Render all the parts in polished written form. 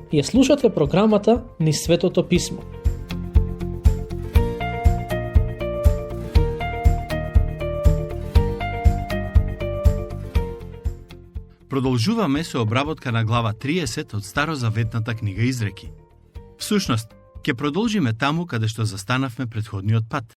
Ја слушате програмата Низ Светото Писмо. Продолжуваме со обработка на глава 30 од Старозаветната книга Изреки. Всушност, ќе продолжиме таму каде што застанавме претходниот пат,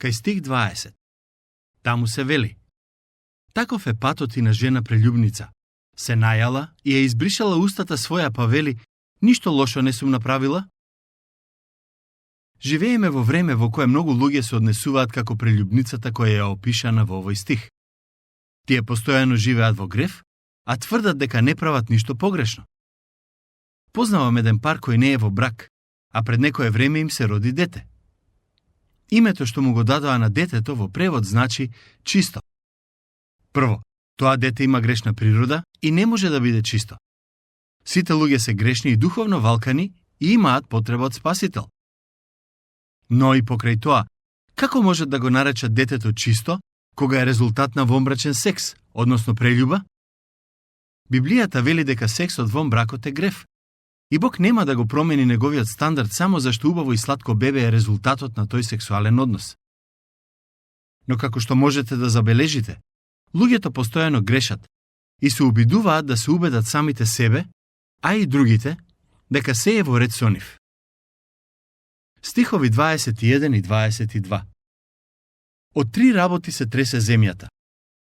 кај стих 20. Таму се вели: таков е патот и на жена прелюбница. Се најала и ја избришала устата своја, па вели: ништо лошо не сум направила. Живееме во време во кое многу луѓе се однесуваат како прелюбницата која ја опишана во овој стих. Тие постојано живеат во грев, а тврдат дека не прават ништо погрешно. Познавам еден пар кој не е во брак, а пред некое време им се роди дете. Името што му го дадоа на детето во превод значи чисто. Прво, тоа дете има грешна природа и не може да биде чисто. Сите луѓе се грешни и духовно валкани и имаат потреба од спасител. Но и покрај тоа, како можат да го наречат детето чисто, кога е резултат на вонбрачен секс, односно прелюба? Библијата вели дека сексот вон бракот е грев. И Бог нема да го промени неговиот стандард само зашто убаво и сладко бебе е резултатот на тој сексуален однос. Но како што можете да забележите, луѓето постојано грешат и се обидуваат да се убедат самите себе, а и другите, дека се е во ред со нив. Стихови 21 и 22. Од 3 работи се тресе земјата,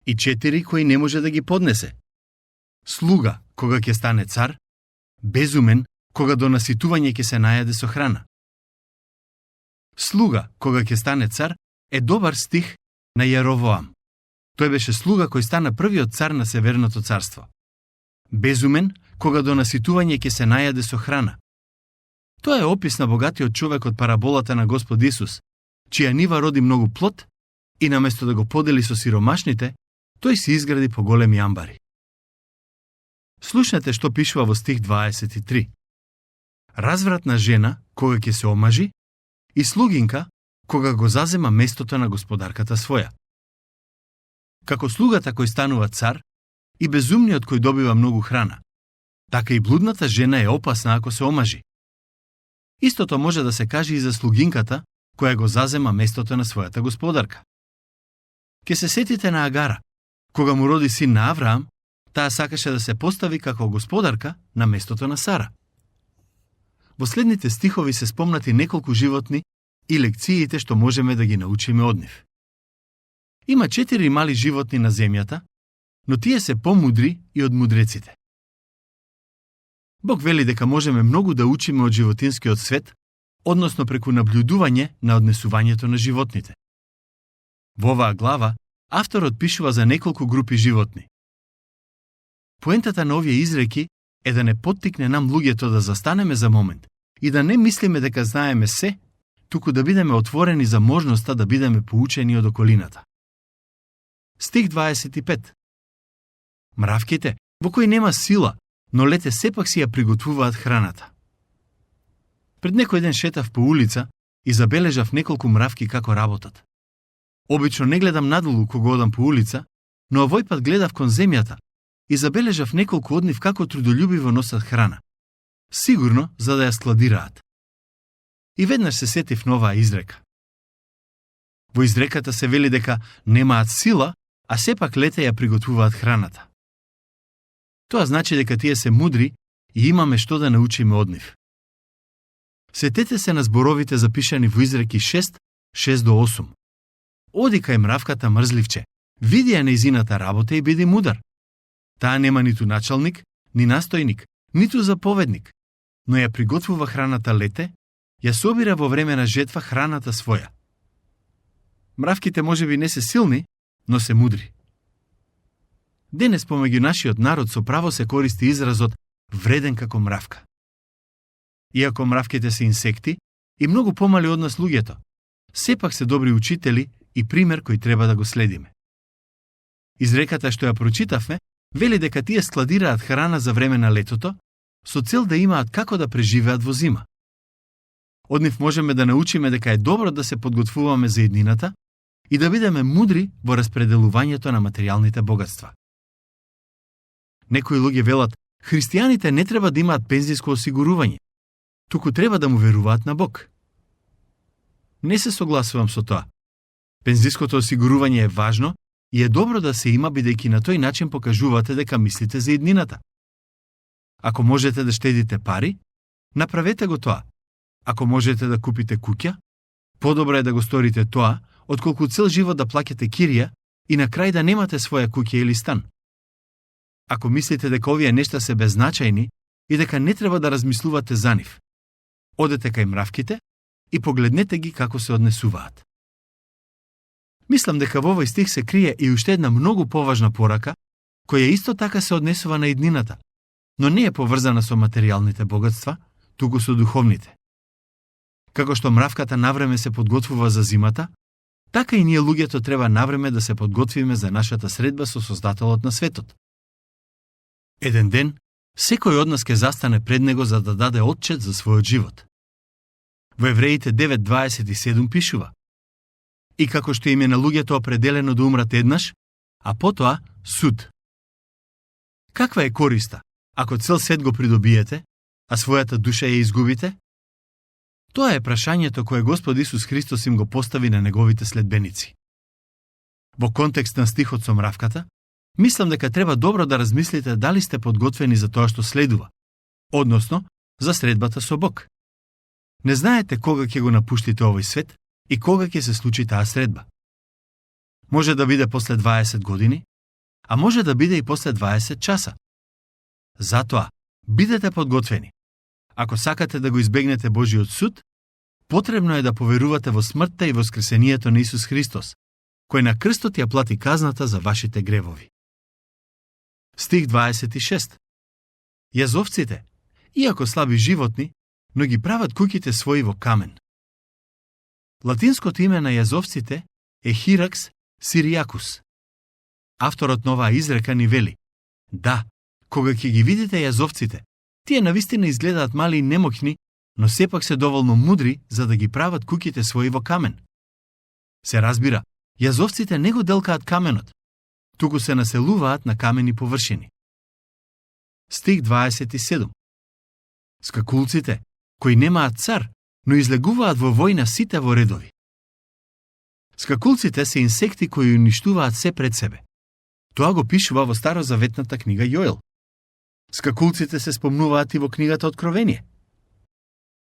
и 4 кои не може да ги поднесе. Слуга, кога ќе стане цар, безумен, кога до наситување ќе се најаде со храна. Слуга, кога ќе стане цар, е добар стих на Јеровоам. Тој беше слуга кој стана првиот цар на Северното царство. Безумен, кога до наситување ќе се најаде со храна. Тоа е опис на богатиот човек од параболата на Господ Исус, чија нива роди многу плод и наместо да го подели со сиромашните, тој си изгради поголеми амбари. Слушнете што пишува во стих 23. Развратна жена, кога ќе се омажи, и слугинка, кога го зазема местото на господарката своја. Како слугата кој станува цар и безумниот кој добива многу храна, така и блудната жена е опасна ако се омажи. Истото може да се каже и за слугинката, која го зазема местото на својата господарка. Ке се сетите на Агара, кога му роди син на Авраам, таа сакаше да се постави како господарка на местото на Сара. Во следните стихови се спомнати неколку животни и лекциите што можеме да ги научиме од нив. Има 4 мали животни на земјата, но тие се помудри и од мудреците. Бог вели дека можеме многу да учиме од животинскиот свет, односно преку наблюдување на однесувањето на животните. Во оваа глава, авторот пишува за неколку групи животни. Поентата на овие изреки е да не поттикне нам луѓето да застанеме за момент и да не мислиме дека знаеме се, туку да бидеме отворени за можноста да бидеме поучени од околината. Стих 25. Мравките, во кои нема сила, но лете сепак си ја приготвуваат храната. Пред некој ден шетав по улица и забележав неколку мравки како работат. Обично не гледам надолу кога одам по улица, но овој пат гледав кон земјата и забележав неколку од нив како трудолюбиво носат храна. Сигурно за да ја складираат. И веднаш се сетив на оваа изрека. Во изреката се вели дека немаат сила, а сепак лете ја приготвуваат храната. Тоа значи дека тие се мудри и имаме што да научиме од нив. Сетете се на зборовите запишани во изреки 6, 6-8. Оди кај мравката мрзливче, види ја нејзината работа и биди мудар. Таа нема ниту началник, ни настојник, ниту заповедник, но ја приготвува храната лете, ја собира во време на жетва храната своја. Мравките можеби не се силни, но се мудри. Денес помеѓу нашиот народ со право се користи изразот вреден како мравка. Иако мравките се инсекти и многу помали од нас луѓето, сепак се добри учители и пример кој треба да го следиме. Изреката што ја прочитавме вели дека тие складираат храна за време на летото, со цел да имаат како да преживеат во зима. Од нив можеме да научиме дека е добро да се подготвуваме за иднината и да бидеме мудри во распределувањето на материјалните богатства. Некои луѓе велат, христијаните не треба да имаат пензиско осигурување, туку треба да му веруваат на Бог. Не се согласувам со тоа. Пензиското осигурување е важно и е добро да се има, бидејќи на тој начин покажувате дека мислите за иднината. Ако можете да штедите пари, направете го тоа. Ако можете да купите куќа, подобро е да го сторите тоа, отколку цел живот да плаќате кирија и на крај да немате своја куќа или стан. Ако мислите дека овие нешта се беззначајни и дека не треба да размислувате за нив, одете кај мравките и погледнете ги како се однесуваат. Мислам дека во овој стих се крие и уште една многу поважна порака, која исто така се однесува на иднината, но не е поврзана со материјалните богатства, туку со духовните. Како што мравката навреме се подготвува за зимата, така и ние луѓето треба навреме да се подготвиме за нашата средба со Создателот на светот. Еден ден, секој од нас ќе застане пред него за да даде отчет за својот живот. Во Евреите 9:27 пишува: И како што им е на луѓето определено да умрат еднаш, а потоа суд. Каква е користа, ако цел свет го придобиете, а својата душа ја изгубите? Тоа е прашањето кое Господ Исус Христос им го постави на неговите следбеници. Во контекст на стихот со мравката, мислам дека треба добро да размислите дали сте подготвени за тоа што следува, односно за средбата со Бог. Не знаете кога ќе го напуштите овој свет и кога ќе се случи таа средба. Може да биде после 20 години, а може да биде и после 20 часа. Затоа, бидете подготвени. Ако сакате да го избегнете Божиот суд, потребно е да поверувате во смртта и воскресението на Исус Христос, кој на крстот ја плати казната за вашите гревови. Стих 26. Јазовците, иако слаби животни, но ги прават куќите своји во камен. Латинското име на јазовците е Хиракс сириакус. Авторот на оваа изрека ни вели: да, кога ќе ги видите јазовците, тие навистина изгледаат мали и немокни, но сепак се доволно мудри за да ги прават куќите своји во камен. Се разбира, јазовците не го делкаат каменот, туку се населуваат на камени површини. Стих 27. Скакулците, кои немаат цар, но излегуваат во војна сите во редови. Скакулците се инсекти кои уништуваат се пред себе. Тоа го пишува во старозаветната книга Јоел. Скакулците се спомнуваат и во книгата Откровение.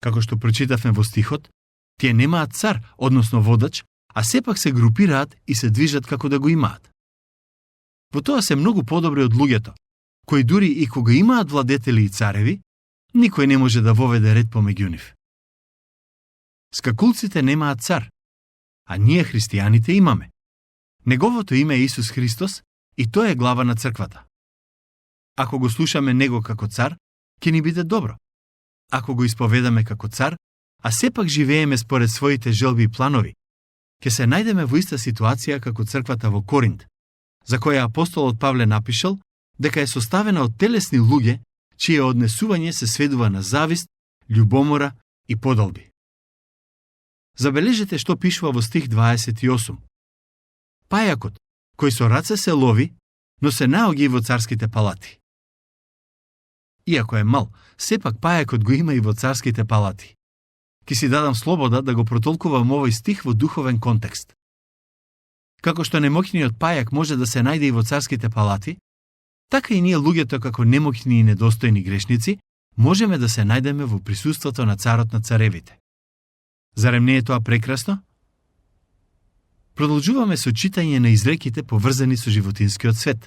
Како што прочитавме во стихот, тие немаат цар, односно водач, а сепак се групираат и се движат како да го имаат. Во тоа се многу подобри од луѓето, кои дури и кога имаат владетели и цареви, никој не може да воведе ред помеѓу нив. Скакулците немаат цар, а ние христијаните имаме. Неговото име е Исус Христос и тој е глава на црквата. Ако го слушаме него како цар, ќе ни биде добро. Ако го исповедаме како цар, а сепак живееме според своите желби и планови, ќе се најдеме во иста ситуација како црквата во Коринт, за која апостолот Павле напишал дека е составена од телесни луѓе, чие однесување се сведува на завист, љубомора и подолби. Забележете што пишува во стих 28. Пајакот, кој со раце се лови, но се наоѓа во царските палати. Иако е мал, сепак пајакот го има и во царските палати. Ки си дадам слобода да го протолкувам овој стих во духовен контекст. Како што немокниот пајак може да се најде и во царските палати, така и ние луѓето како немокни и недостојни грешници можеме да се најдеме во присуството на царот на царевите. Зарем не е тоа прекрасно? Продолжуваме со читање на изреките поврзани со животинскиот свет.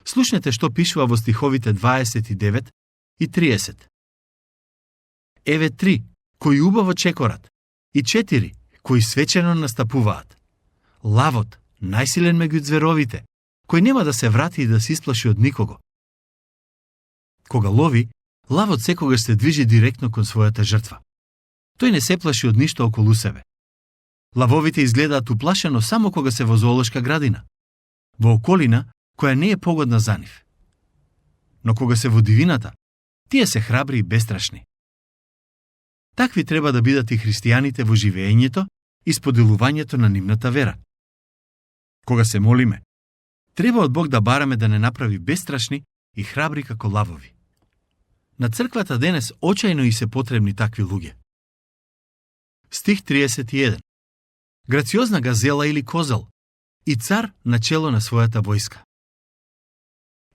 Слушнете што пишува во стиховите 29 и 30. Еве 3, кои убаво чекорат, и 4, кои свечено настапуваат. Лавот, најсилен меѓу зверовите, кој нема да се врати и да се исплаши од никого. Кога лови, лавот секогаш се движи директно кон својата жртва. Тој не се плаши од ништо околу себе. Лавовите изгледаат уплашено само кога се во зоолошка градина, во околина која не е погодна за нив. Но кога се во дивината, тие се храбри и бестрашни. Такви треба да бидат и христијаните во живеењето и споделувањето на нивната вера. Кога се молиме, треба од Бог да бараме да не направи бестрашни и храбри како лавови. На црквата денес очајно и се потребни такви луѓе. Стих 31. Грациозна газела или козел и цар на чело на својата војска.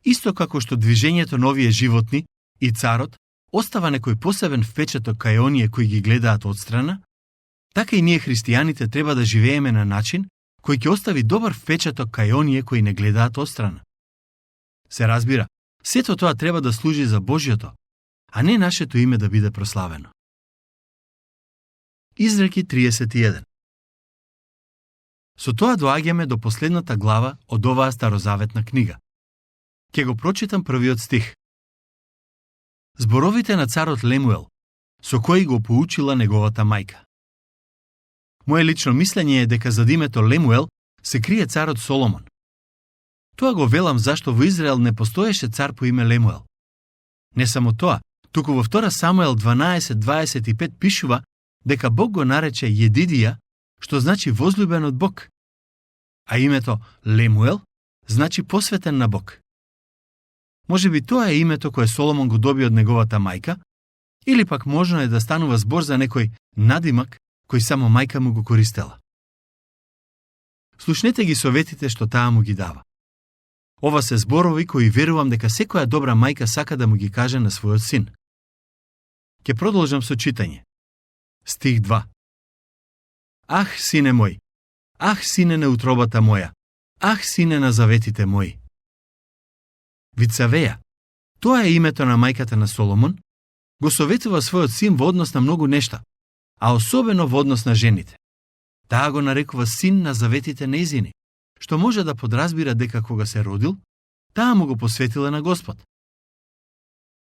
Исто како што движењето на овие животни и царот остава некој посебен впечаток кај оние кои ги гледаат отстрана, така и ние христијаните треба да живееме на начин кој ќе остави добар впечаток кај оние кои не гледаат отстрана. Се разбира, сето тоа треба да служи за Божјото, а не нашето име да биде прославено. Изреки 31. Со тоа доаѓаме до последната глава од оваа старозаветна книга. Ке го прочитам првиот стих. Зборовите на царот Лемуел, со кои го поучила неговата мајка. Моje лично мислење е дека зад името Лемуел се крие царот Соломон. Тоа го велам зашто во Израел не постоеше цар по име Лемуел. Не само тоа, туку во 2 Самуел 12:25 пишува дека Бог го нарече Једидија, што значи возлюбен од Бог. А името Лемуел значи посветен на Бог. Може би тоа е името кое Соломон го доби од неговата мајка, или пак можно е да станува збор за некој надимак кој само мајка му го користела. Слушнете ги советите што таа му ги дава. Ова се зборови кои верувам дека секоја добра мајка сака да му ги каже на својот син. Ке продолжам со читање. Стих 2. Ах, сине мој! Ах, сине на утробата моја! Ах, сине на заветите мои! Вицавеја, тоа е името на мајката на Соломон, го советува својот син во однос на многу нешта, а особено во однос на жените. Таа го нарекува син на заветите нејзини, што може да подразбира дека кога се родил, таа му го посветила на Господ.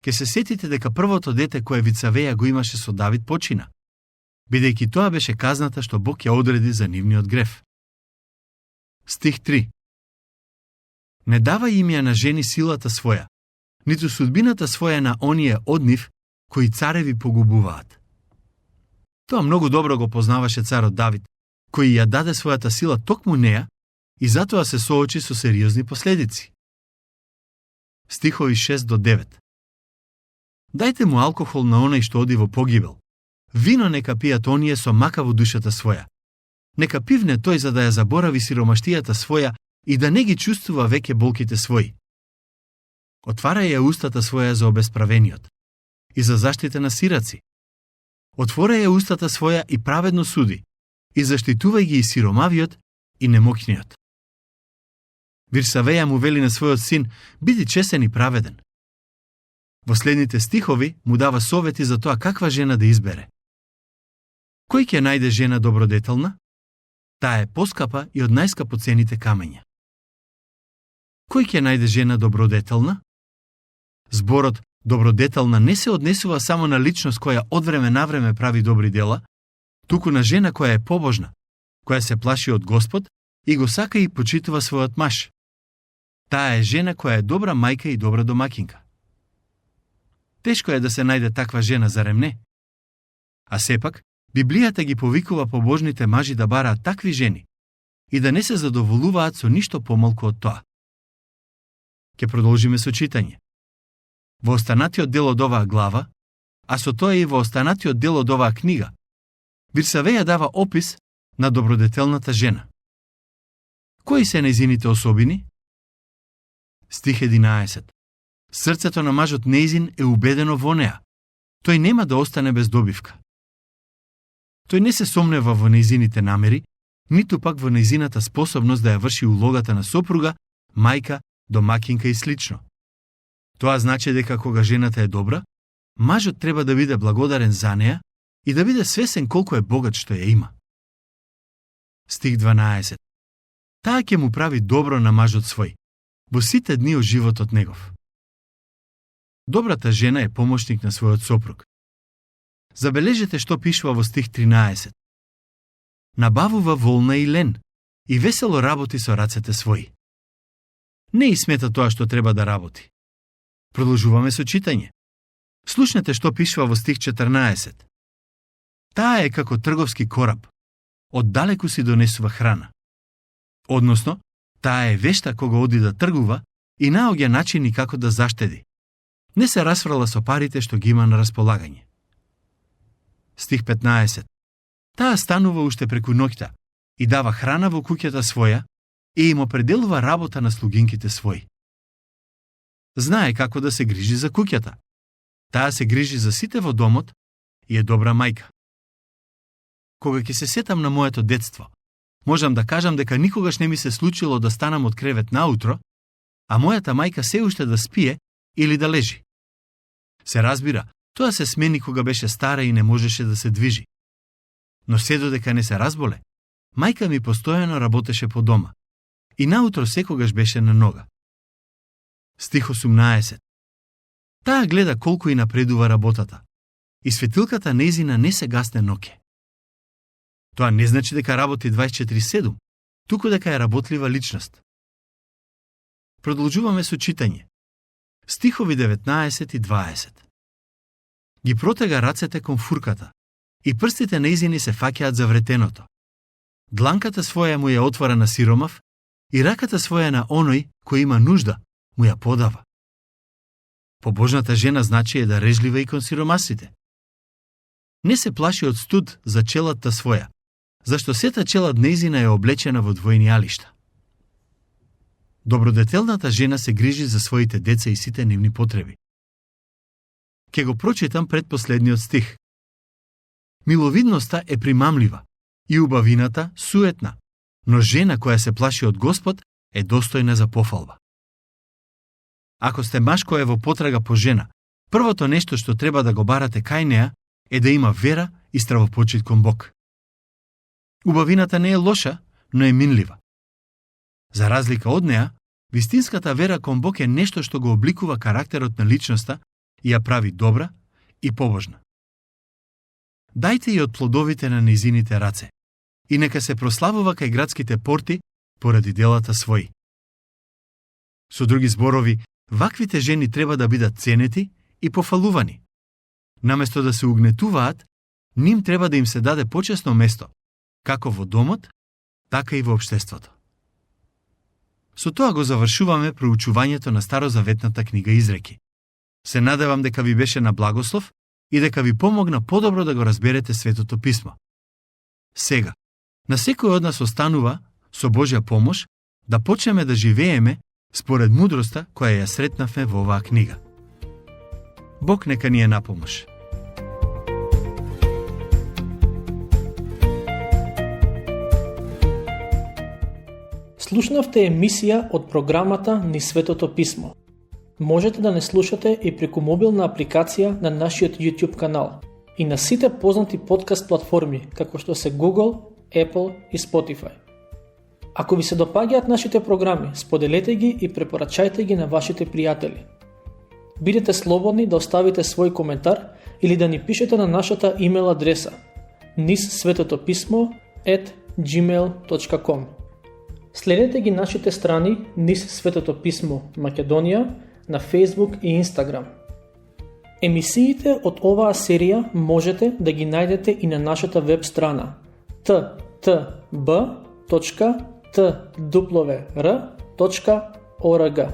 Ке се сетите дека првото дете кое Вицавеја го имаше со Давид почина, бидејќи тоа беше казната што Бог ја одреди за нивниот грев. Стих 3. Не давај им ја на жени силата своја, ниту судбината своја на оние од нив кои цареви погубуваат. Тоа многу добро го познаваше царот Давид, кој ја даде својата сила токму неа и затоа се соочи со сериозни последици. Стихови 6 до 9. Дајте му алкохол на оној што оди во погибел. Вино нека пијат оние со мака во душата своја. Нека пивне тој за да ја заборави сиромаштијата своја и да не ги чувствува веќе болките своји. Отварај ја устата своја за обесправениот и за заштита на сираци. Отворај ја устата своја и праведно суди и заштитувај ги и сиромавиот и немокниот. Вирсавеја му вели на својот син, биди чесен и праведен. Во следните стихови му дава совети за тоа каква жена да избере. Кој ќе најде жена добродетелна? Таа е поскапа и од најскапоцените камења. Кој ќе најде жена добродетелна? Зборот добродетелна не се однесува само на личност која од време на време прави добри дела, туку на жена која е побожна, која се плаши од Господ и го сака и почитува својот маж. Таа е жена која е добра мајка и добра домакинка. Тешко е да се најде таква жена, зарем не? А сепак, Библијата ги повикува побожните мажи да бараат такви жени и да не се задоволуваат со ништо помалку од тоа. Ке продолжиме со читање. Во останатиот дел од оваа глава, а со тоа и во останатиот дел од оваа книга, Вирсавеја дава опис на добродетелната жена. Кои се нејзините особини? Стих 11. Срцето на мажот нејзин е убедено во неа. Тој нема да остане без добивка. Тој не се сомнева во нејзините намери, ниту пак во нејзината способност да ја врши улогата на сопруга, мајка, домакинка и слично. Тоа значи дека кога жената е добра, мажот треба да биде благодарен за неа и да биде свесен колку е богат што ја има. Стих 12. Таа ќе му прави добро на мажот свој, во сите дни од животот негов. Добрата жена е помошник на својот сопруг. Забележете што пишува во стих 13. Набавува волна и лен и весело работи со рацете своји. Не и смета тоа што треба да работи. Продолжуваме со читање. Слушнете што пишува во стих 14. Таа е како трговски кораб. Оддалеку си донесува храна. Односно, таа е вешта кога оди да тргува и наоѓа начини како да заштеди. Не се расфрла со парите што ги има на располагање. Стих 15. Таа станува уште преку ноќта и дава храна во куќата своја и им определува работа на слугинките своји. Знае како да се грижи за куќата. Таа се грижи за сите во домот и е добра мајка. Кога ќе се сетам на моето детство, можам да кажам дека никогаш не ми се случило да станам од кревет наутро, а мојата мајка се уште да спие или да лежи. Се разбира, тоа се смени кога беше стара и не можеше да се движи. Но се додека не се разболе, мајка ми постојано работеше по дома и наутро секогаш беше на нога. Стих 18. Таа гледа колку и напредува работата и светилката нејзина не се гасне ноќе. Тоа не значи дека работи 24/7, туку дека е работлива личност. Продолжуваме со читање. Стихови 19 и 20. Ги протега рацете кон фурката и прстите нејзини се фаќаат за вретеното. Дланката своја му ја отвора на сиромав и раката своја на оној кој има нужда му ја подава. Побожната жена значи е дарежлива и кон сиромасите. Не се плаши од студ за челата своја, зашто сета челад нејзина е облечена во двојни алишта. Добродетелната жена се грижи за своите деца и сите нивни потреби. Ке го прочитам предпоследниот стих. Миловидноста е примамлива и убавината суетна, но жена која се плаши од Господ е достојна за пофалба. Ако сте маж кој е во потрага по жена, првото нешто што треба да го барате кај неа е да има вера и стравопочит кон Бог. Убавината не е лоша, но е минлива. За разлика од неа, вистинската вера кон Бог е нешто што го обликува карактерот на личноста и ја прави добра и побожна. Дајте и од плодовите на нејзините раце и нека се прославува кај градските порти поради делата своји. Со други зборови, ваквите жени треба да бидат ценети и пофалувани. Наместо да се угнетуваат, ним треба да им се даде почесно место, како во домот, така и во општеството. Со тоа го завршуваме проучувањето на Старозаветната книга Изреки. Се надевам дека ви беше на благослов и дека ви помогна подобро да го разберете Светото Писмо. Сега, на секој од нас останува, со Божја помош, да почнеме да живееме според мудроста која ја сретнавме во оваа книга. Бог нека ни е на помош. Слушнавте емисија од програмата Ни Светото Писмо. Можете да не слушате и преку мобилна апликација на нашиот YouTube канал и на сите познати подкаст платформи, како што се Google, Apple и Spotify. Ако ви се допаѓаат нашите програми, споделете ги и препорачајте ги на вашите пријатели. Бидете слободни да оставите свој коментар или да ни пишете на нашата имейл адреса nissvetotopисmo@gmail.com. Следете ги нашите страни Низ Светото Писмо Македонија на Facebook и Instagram. Емисиите од оваа серија можете да ги најдете и на нашата веб страна ttb.twr.org.